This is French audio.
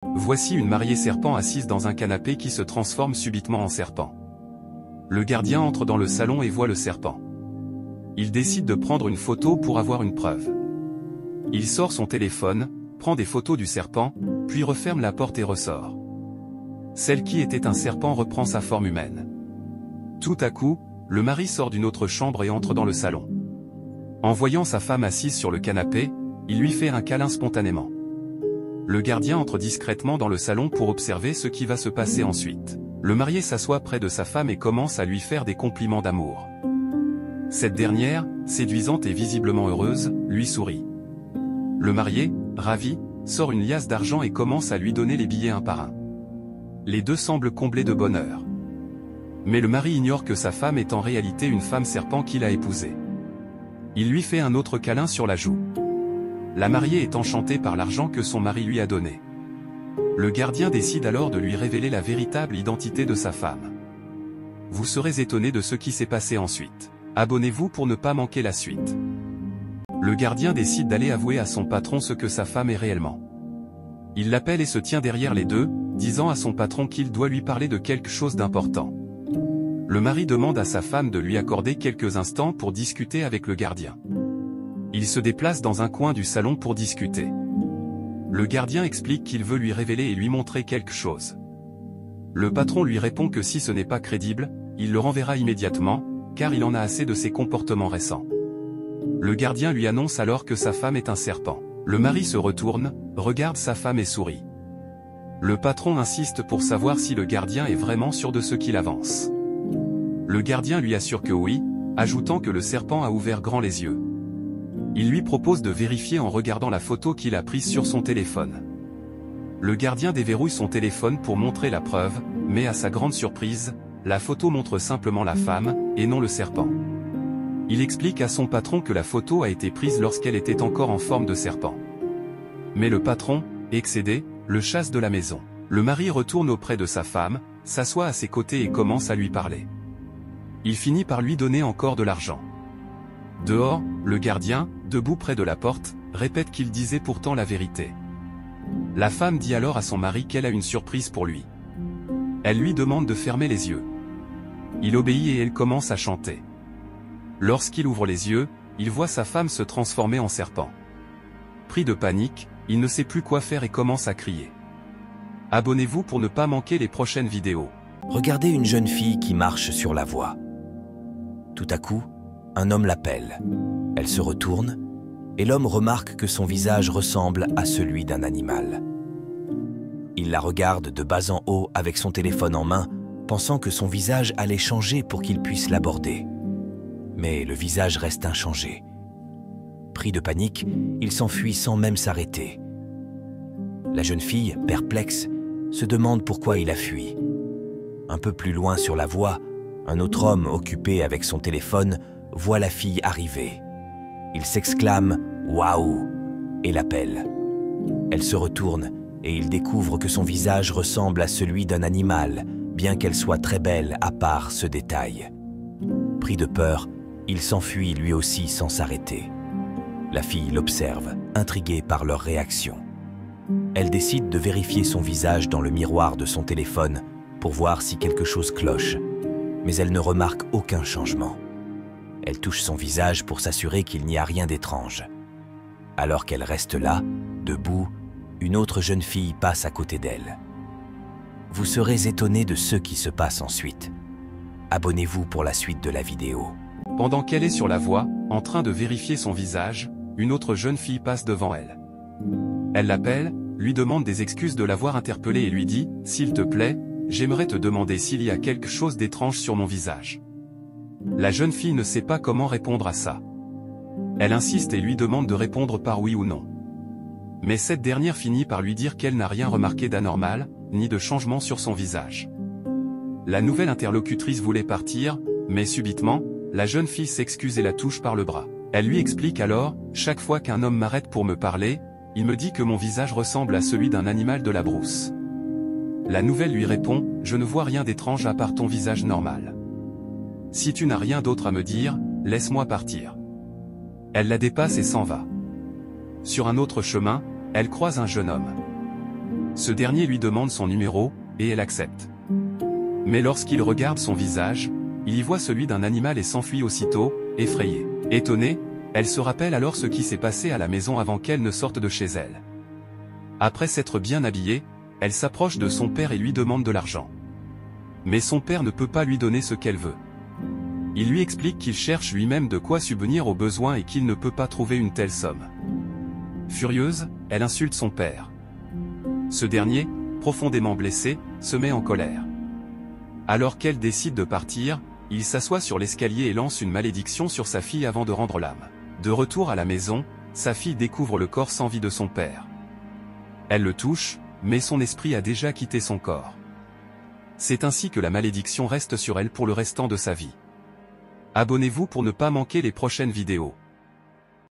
Voici une mariée serpent assise dans un canapé qui se transforme subitement en serpent. Le gardien entre dans le salon et voit le serpent. Il décide de prendre une photo pour avoir une preuve. Il sort son téléphone, prend des photos du serpent, puis referme la porte et ressort. Celle qui était un serpent reprend sa forme humaine. Tout à coup, le mari sort d'une autre chambre et entre dans le salon. En voyant sa femme assise sur le canapé, il lui fait un câlin spontanément. Le gardien entre discrètement dans le salon pour observer ce qui va se passer ensuite. Le marié s'assoit près de sa femme et commence à lui faire des compliments d'amour. Cette dernière, séduisante et visiblement heureuse, lui sourit. Le marié, ravi, sort une liasse d'argent et commence à lui donner les billets un par un. Les deux semblent comblés de bonheur. Mais le mari ignore que sa femme est en réalité une femme serpent qu'il a épousée. Il lui fait un autre câlin sur la joue. La mariée est enchantée par l'argent que son mari lui a donné. Le gardien décide alors de lui révéler la véritable identité de sa femme. Vous serez étonné de ce qui s'est passé ensuite. Abonnez-vous pour ne pas manquer la suite. Le gardien décide d'aller avouer à son patron ce que sa femme est réellement. Il l'appelle et se tient derrière les deux, disant à son patron qu'il doit lui parler de quelque chose d'important. Le mari demande à sa femme de lui accorder quelques instants pour discuter avec le gardien. Il se déplace dans un coin du salon pour discuter. Le gardien explique qu'il veut lui révéler et lui montrer quelque chose. Le patron lui répond que si ce n'est pas crédible, il le renverra immédiatement, car il en a assez de ses comportements récents. Le gardien lui annonce alors que sa femme est un serpent. Le mari se retourne, regarde sa femme et sourit. Le patron insiste pour savoir si le gardien est vraiment sûr de ce qu'il avance. Le gardien lui assure que oui, ajoutant que le serpent a ouvert grand les yeux. Il lui propose de vérifier en regardant la photo qu'il a prise sur son téléphone. Le gardien déverrouille son téléphone pour montrer la preuve, mais à sa grande surprise, la photo montre simplement la femme, et non le serpent. Il explique à son patron que la photo a été prise lorsqu'elle était encore en forme de serpent. Mais le patron, excédé, le chasse de la maison. Le mari retourne auprès de sa femme, s'assoit à ses côtés et commence à lui parler. Il finit par lui donner encore de l'argent. Dehors, le gardien, debout près de la porte, répète qu'il disait pourtant la vérité. La femme dit alors à son mari qu'elle a une surprise pour lui. Elle lui demande de fermer les yeux. Il obéit et elle commence à chanter. Lorsqu'il ouvre les yeux, il voit sa femme se transformer en serpent. Pris de panique, il ne sait plus quoi faire et commence à crier. Abonnez-vous pour ne pas manquer les prochaines vidéos. Regardez une jeune fille qui marche sur la voie. Tout à coup, un homme l'appelle. Elle se retourne, et l'homme remarque que son visage ressemble à celui d'un animal. Il la regarde de bas en haut avec son téléphone en main, pensant que son visage allait changer pour qu'il puisse l'aborder. Mais le visage reste inchangé. Pris de panique, il s'enfuit sans même s'arrêter. La jeune fille, perplexe, se demande pourquoi il a fui. Un peu plus loin sur la voie, un autre homme occupé avec son téléphone voit la fille arriver. Il s'exclame « Waouh !» et l'appelle. Elle se retourne et il découvre que son visage ressemble à celui d'un animal, bien qu'elle soit très belle à part ce détail. Pris de peur, il s'enfuit lui aussi sans s'arrêter. La fille l'observe, intriguée par leur réaction. Elle décide de vérifier son visage dans le miroir de son téléphone pour voir si quelque chose cloche, mais elle ne remarque aucun changement. Elle touche son visage pour s'assurer qu'il n'y a rien d'étrange. Alors qu'elle reste là, debout, une autre jeune fille passe à côté d'elle. Vous serez étonné de ce qui se passe ensuite. Abonnez-vous pour la suite de la vidéo. Pendant qu'elle est sur la voie, en train de vérifier son visage, une autre jeune fille passe devant elle. Elle l'appelle, lui demande des excuses de l'avoir interpellée et lui dit « S'il te plaît, j'aimerais te demander s'il y a quelque chose d'étrange sur mon visage. » La jeune fille ne sait pas comment répondre à ça. Elle insiste et lui demande de répondre par oui ou non. Mais cette dernière finit par lui dire qu'elle n'a rien remarqué d'anormal, ni de changement sur son visage. La nouvelle interlocutrice voulait partir, mais subitement, la jeune fille s'excuse et la touche par le bras. Elle lui explique alors, chaque fois qu'un homme m'arrête pour me parler, il me dit que mon visage ressemble à celui d'un animal de la brousse. La nouvelle lui répond, je ne vois rien d'étrange à part ton visage normal. Si tu n'as rien d'autre à me dire, laisse-moi partir. Elle la dépasse et s'en va. Sur un autre chemin, elle croise un jeune homme. Ce dernier lui demande son numéro, et elle accepte. Mais lorsqu'il regarde son visage, il y voit celui d'un animal et s'enfuit aussitôt, effrayée. Étonnée, elle se rappelle alors ce qui s'est passé à la maison avant qu'elle ne sorte de chez elle. Après s'être bien habillée, elle s'approche de son père et lui demande de l'argent. Mais son père ne peut pas lui donner ce qu'elle veut. Il lui explique qu'il cherche lui-même de quoi subvenir aux besoins et qu'il ne peut pas trouver une telle somme. Furieuse, elle insulte son père. Ce dernier, profondément blessé, se met en colère. Alors qu'elle décide de partir, il s'assoit sur l'escalier et lance une malédiction sur sa fille avant de rendre l'âme. De retour à la maison, sa fille découvre le corps sans vie de son père. Elle le touche, mais son esprit a déjà quitté son corps. C'est ainsi que la malédiction reste sur elle pour le restant de sa vie. Abonnez-vous pour ne pas manquer les prochaines vidéos.